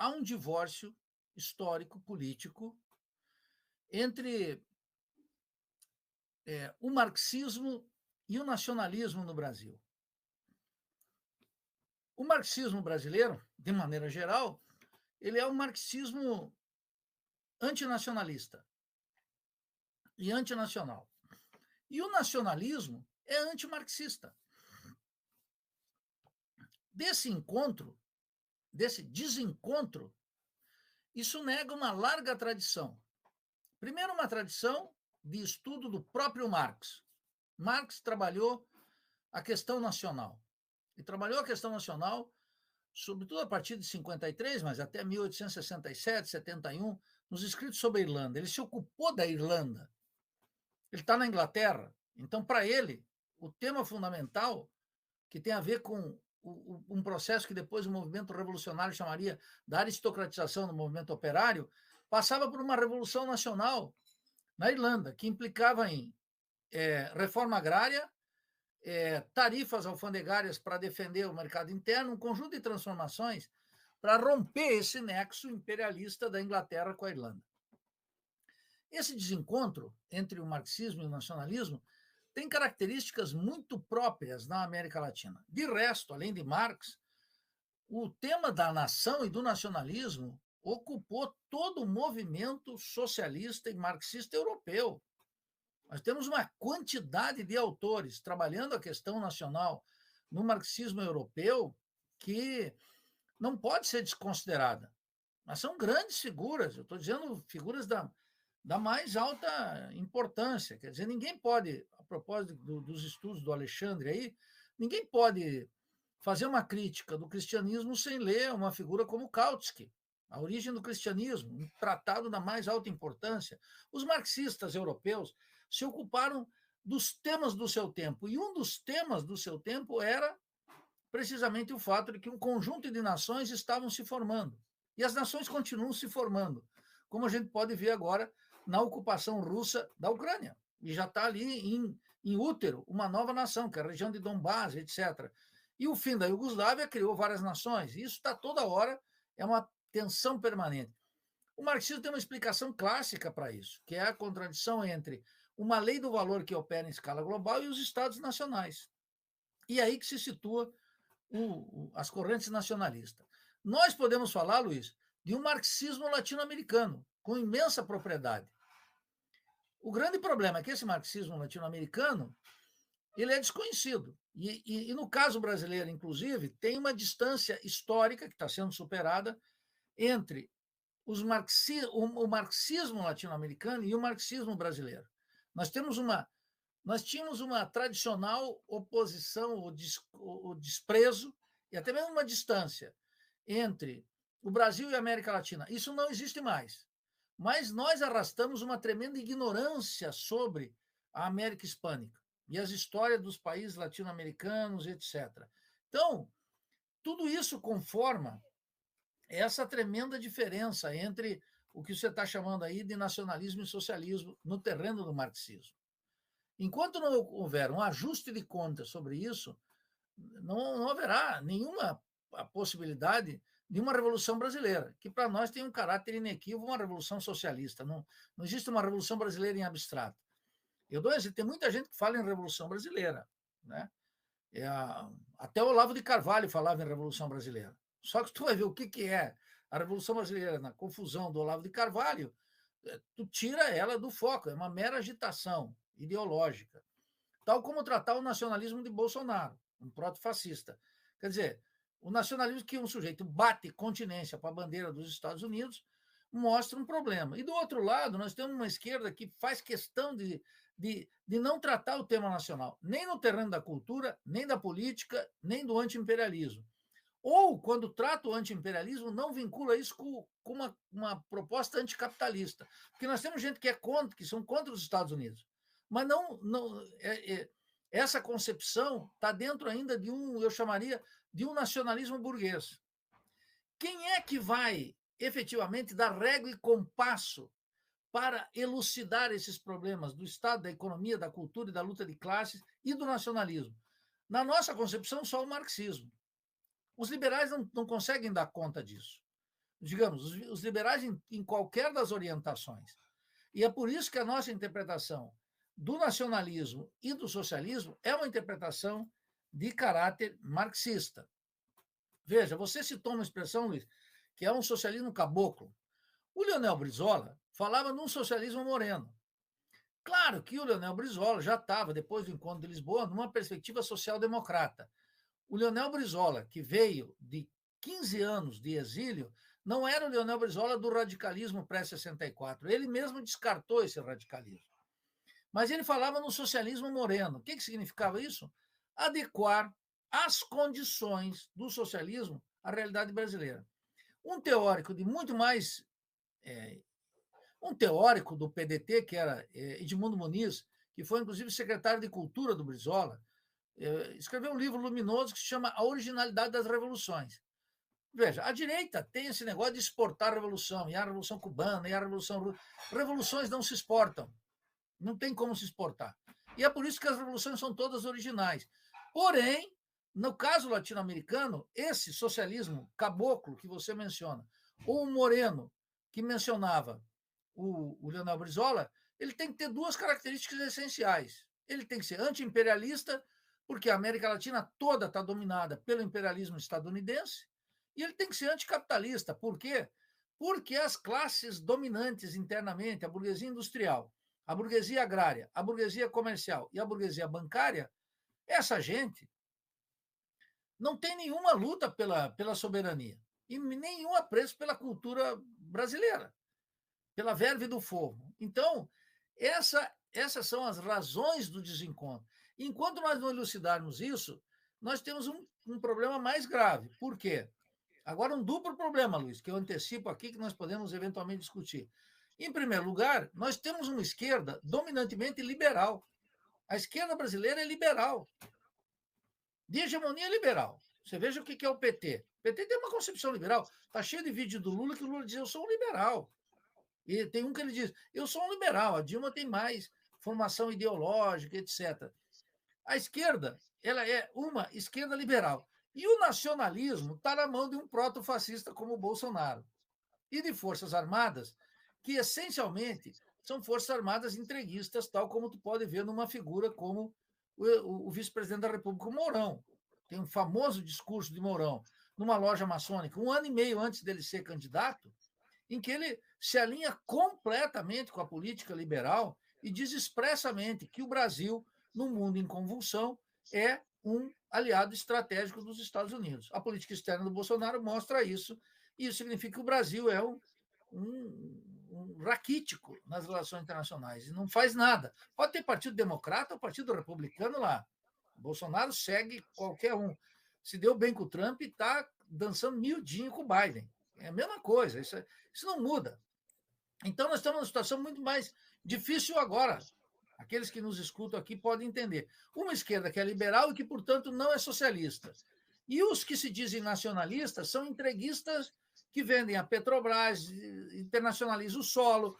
há um divórcio histórico, político, entre o marxismo e o nacionalismo no Brasil. O marxismo brasileiro, de maneira geral, ele é um marxismo antinacionalista e antinacional. E o nacionalismo é antimarxista. Desse desencontro, isso nega uma larga tradição. Primeiro, uma tradição de estudo do próprio Marx. Marx trabalhou a questão nacional. E trabalhou a questão nacional, sobretudo a partir de 53, mas até 1867, 71, nos escritos sobre a Irlanda. Ele se ocupou da Irlanda. Ele está na Inglaterra. Então, para ele, o tema fundamental, que tem a ver com um processo que depois o movimento revolucionário chamaria da aristocratização do movimento operário, passava por uma revolução nacional na Irlanda, que implicava em reforma agrária, tarifas alfandegárias para defender o mercado interno, um conjunto de transformações para romper esse nexo imperialista da Inglaterra com a Irlanda. Esse desencontro entre o marxismo e o nacionalismo tem características muito próprias na América Latina. De resto, além de Marx, o tema da nação e do nacionalismo ocupou todo o movimento socialista e marxista europeu. Nós temos uma quantidade de autores trabalhando a questão nacional no marxismo europeu que não pode ser desconsiderada. Mas são grandes figuras, eu estou dizendo figuras da mais alta importância. Quer dizer, ninguém pode, a propósito dos estudos do Alexandre aí, ninguém pode fazer uma crítica do cristianismo sem ler uma figura como Kautsky, A Origem do Cristianismo, um tratado da mais alta importância. Os marxistas europeus se ocuparam dos temas do seu tempo, e um dos temas do seu tempo era precisamente o fato de que um conjunto de nações estavam se formando. E as nações continuam se formando, como a gente pode ver agora na ocupação russa da Ucrânia. E já está ali em útero uma nova nação, que é a região de Donbás, etc. E o fim da Iugoslávia criou várias nações. E isso está toda hora, é uma tensão permanente. O marxismo tem uma explicação clássica para isso, que é a contradição entre uma lei do valor que opera em escala global e os estados nacionais. E aí que se situa as correntes nacionalistas. Nós podemos falar, Luiz, de um marxismo latino-americano, com imensa propriedade. O grande problema é que esse marxismo latino-americano ele é desconhecido. E no caso brasileiro, inclusive, tem uma distância histórica que está sendo superada entre o marxismo latino-americano e o marxismo brasileiro. Nós tínhamos uma tradicional oposição, o desprezo e até mesmo uma distância entre o Brasil e a América Latina. Isso não existe mais. Mas nós arrastamos uma tremenda ignorância sobre a América Hispânica e as histórias dos países latino-americanos, etc. Então, tudo isso conforma essa tremenda diferença entre o que você está chamando aí de nacionalismo e socialismo no terreno do marxismo. Enquanto não houver um ajuste de contas sobre isso, não haverá nenhuma possibilidade de uma revolução brasileira, que para nós tem um caráter inequívoco, uma revolução socialista. Não existe uma revolução brasileira em abstrato. Tem muita gente que fala em revolução brasileira, né? Até o Olavo de Carvalho falava em revolução brasileira. Só que tu vai ver o que é a revolução brasileira na confusão do Olavo de Carvalho, tu tira ela do foco, é uma mera agitação ideológica, tal como tratar o nacionalismo de Bolsonaro, um proto-fascista. Quer dizer, o nacionalismo que um sujeito bate continência para a bandeira dos Estados Unidos mostra um problema. E do outro lado, nós temos uma esquerda que faz questão de não tratar o tema nacional, nem no terreno da cultura, nem da política, nem do anti-imperialismo. Ou, quando trata o anti-imperialismo, não vincula isso com uma proposta anticapitalista. Porque nós temos gente que são contra os Estados Unidos. Mas essa concepção está dentro ainda eu chamaria, de um nacionalismo burguês. Quem é que vai efetivamente dar régua e compasso para elucidar esses problemas do Estado, da economia, da cultura e da luta de classes e do nacionalismo? Na nossa concepção, só o marxismo. Os liberais não conseguem dar conta disso. digamos, os liberais em qualquer das orientações. E é por isso que a nossa interpretação do nacionalismo e do socialismo é uma interpretação de caráter marxista. Veja, você citou uma expressão, Luiz, que é um socialismo caboclo. O Leonel Brizola falava num socialismo moreno. Claro que o Leonel Brizola já estava, depois do encontro de Lisboa, numa perspectiva social-democrata. O Leonel Brizola, que veio de 15 anos de exílio, não era o Leonel Brizola do radicalismo pré-64. Ele mesmo descartou esse radicalismo. Mas ele falava no socialismo moreno. O que significava isso? Adequar as condições do socialismo à realidade brasileira. Um teórico de muito mais... um teórico do PDT, que era Edmundo Muniz, que foi, inclusive, secretário de Cultura do Brizola, escreveu um livro luminoso que se chama A Originalidade das Revoluções. Veja, a direita tem esse negócio de exportar a revolução, e a revolução cubana, e a revolução... Revoluções não se exportam. Não tem como se exportar. E é por isso que as revoluções são todas originais. Porém, no caso latino-americano, esse socialismo caboclo que você menciona, ou o moreno que mencionava o Leonel Brizola, ele tem que ter duas características essenciais. Ele tem que ser anti-imperialista, porque a América Latina toda está dominada pelo imperialismo estadunidense, e ele tem que ser anticapitalista. Por quê? Porque as classes dominantes internamente, a burguesia industrial, a burguesia agrária, a burguesia comercial e a burguesia bancária, essa gente não tem nenhuma luta pela soberania e nenhum apreço pela cultura brasileira, pela verve do fogo. Então, essas são as razões do desencontro. Enquanto nós não elucidarmos isso, nós temos um problema mais grave. Por quê? Agora, um duplo problema, Luiz, que eu antecipo aqui, que nós podemos eventualmente discutir. Em primeiro lugar, nós temos uma esquerda dominantemente liberal. A esquerda brasileira é liberal, de hegemonia liberal. Você veja o que é o PT. O PT tem uma concepção liberal. Está cheio de vídeo do Lula que o Lula diz: eu sou um liberal. E tem um que ele diz: eu sou um liberal. A Dilma tem mais formação ideológica, etc. A esquerda, ela é uma esquerda liberal. E o nacionalismo está na mão de um proto-fascista como o Bolsonaro. E de forças armadas, que essencialmente são forças armadas entreguistas, tal como tu pode ver numa figura como o vice-presidente da República, o Mourão. Tem um famoso discurso de Mourão, numa loja maçônica, 1 ano e meio antes dele ser candidato, em que ele se alinha completamente com a política liberal e diz expressamente que o Brasil, num mundo em convulsão, é um aliado estratégico dos Estados Unidos. A política externa do Bolsonaro mostra isso, e isso significa que o Brasil é um raquítico nas relações internacionais e não faz nada. Pode ter Partido Democrata ou Partido Republicano lá. O Bolsonaro segue qualquer um. Se deu bem com o Trump e está dançando miudinho com o Biden. É a mesma coisa, isso não muda. Então, nós estamos numa situação muito mais difícil agora. Aqueles que nos escutam aqui podem entender. Uma esquerda que é liberal e que, portanto, não é socialista. E os que se dizem nacionalistas são entreguistas que vendem a Petrobras, internacionaliza o solo,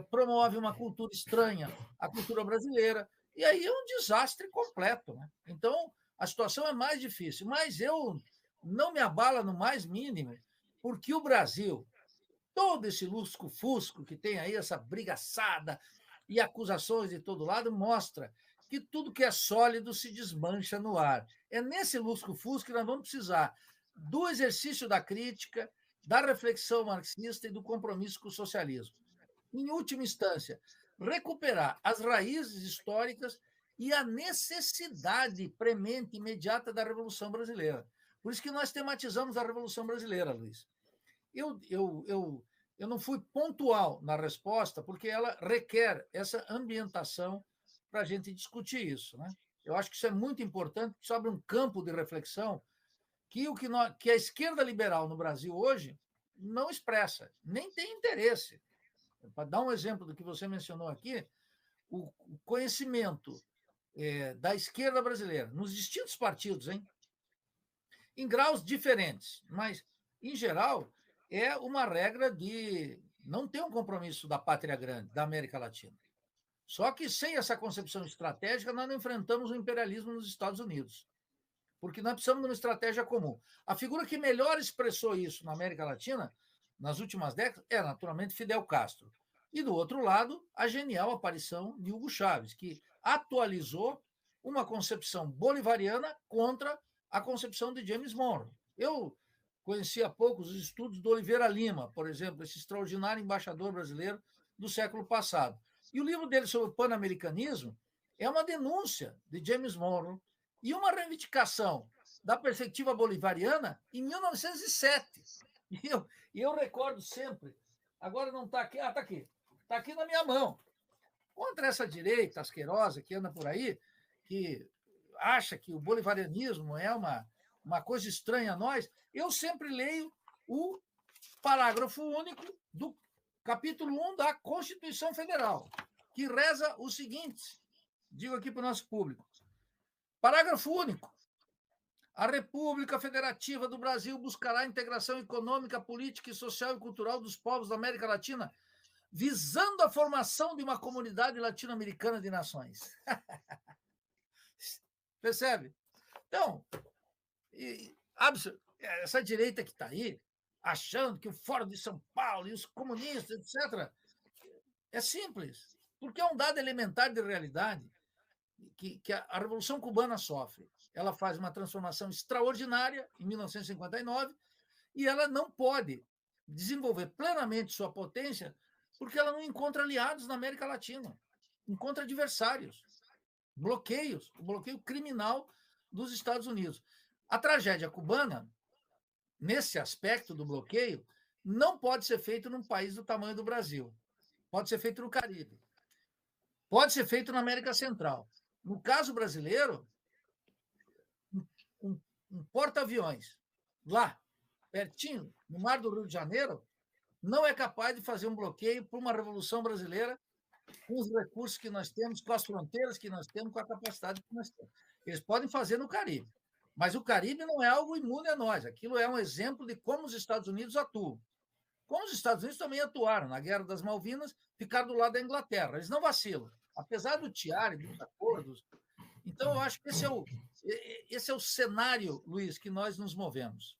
promove uma cultura estranha, a cultura brasileira, e aí é um desastre completo. Né? Então, a situação é mais difícil, mas eu não me abala no mais mínimo, porque o Brasil, todo esse lusco-fusco que tem aí, essa brigaçada e acusações de todo lado, mostra que tudo que é sólido se desmancha no ar. É nesse lusco-fusco que nós vamos precisar do exercício da crítica, da reflexão marxista e do compromisso com o socialismo. Em última instância, recuperar as raízes históricas e a necessidade premente imediata da Revolução Brasileira. Por isso que nós tematizamos a Revolução Brasileira, Luiz. Eu não fui pontual na resposta, porque ela requer essa ambientação para a gente discutir isso. Né? Eu acho que isso é muito importante, sobre um campo de reflexão que a esquerda liberal no Brasil hoje não expressa, nem tem interesse. Para dar um exemplo do que você mencionou aqui, o conhecimento da esquerda brasileira, nos distintos partidos, em graus diferentes, mas, em geral, é uma regra de não ter um compromisso da pátria grande, da América Latina. Só que, sem essa concepção estratégica, nós não enfrentamos o imperialismo nos Estados Unidos, porque nós precisamos de uma estratégia comum. A figura que melhor expressou isso na América Latina nas últimas décadas é, naturalmente, Fidel Castro. E, do outro lado, a genial aparição de Hugo Chávez, que atualizou uma concepção bolivariana contra a concepção de James Monroe. Eu conheci há pouco os estudos do Oliveira Lima, por exemplo, esse extraordinário embaixador brasileiro do século passado. E o livro dele sobre o pan-americanismo é uma denúncia de James Monroe e uma reivindicação da perspectiva bolivariana em 1907. E eu recordo sempre, agora não está aqui, está aqui. Está aqui na minha mão. Contra essa direita asquerosa que anda por aí, que acha que o bolivarianismo é uma coisa estranha a nós, eu sempre leio o parágrafo único do capítulo 1 da Constituição Federal, que reza o seguinte, digo aqui para o nosso público, parágrafo único, a República Federativa do Brasil buscará a integração econômica, política, social e cultural dos povos da América Latina, visando a formação de uma comunidade latino-americana de nações. Percebe? Então, essa direita que está aí, achando que o Fórum de São Paulo e os comunistas, etc., é simples, porque é um dado elementar de realidade que a Revolução Cubana sofre. Ela faz uma transformação extraordinária em 1959 e ela não pode desenvolver plenamente sua potência porque ela não encontra aliados na América Latina, encontra adversários, bloqueios, o bloqueio criminal dos Estados Unidos. A tragédia cubana, nesse aspecto do bloqueio, não pode ser feito num país do tamanho do Brasil. Pode ser feito no Caribe. Pode ser feito na América Central. No caso brasileiro, um porta-aviões lá, pertinho, no mar do Rio de Janeiro, não é capaz de fazer um bloqueio para uma revolução brasileira com os recursos que nós temos, com as fronteiras que nós temos, com a capacidade que nós temos. Eles podem fazer no Caribe, mas o Caribe não é algo imune a nós. Aquilo é um exemplo de como os Estados Unidos atuam. Como os Estados Unidos também atuaram na Guerra das Malvinas, ficaram do lado da Inglaterra. Eles não vacilam, apesar do tiare, dos acordos. Então, eu acho que esse é o cenário, Luiz, que nós nos movemos.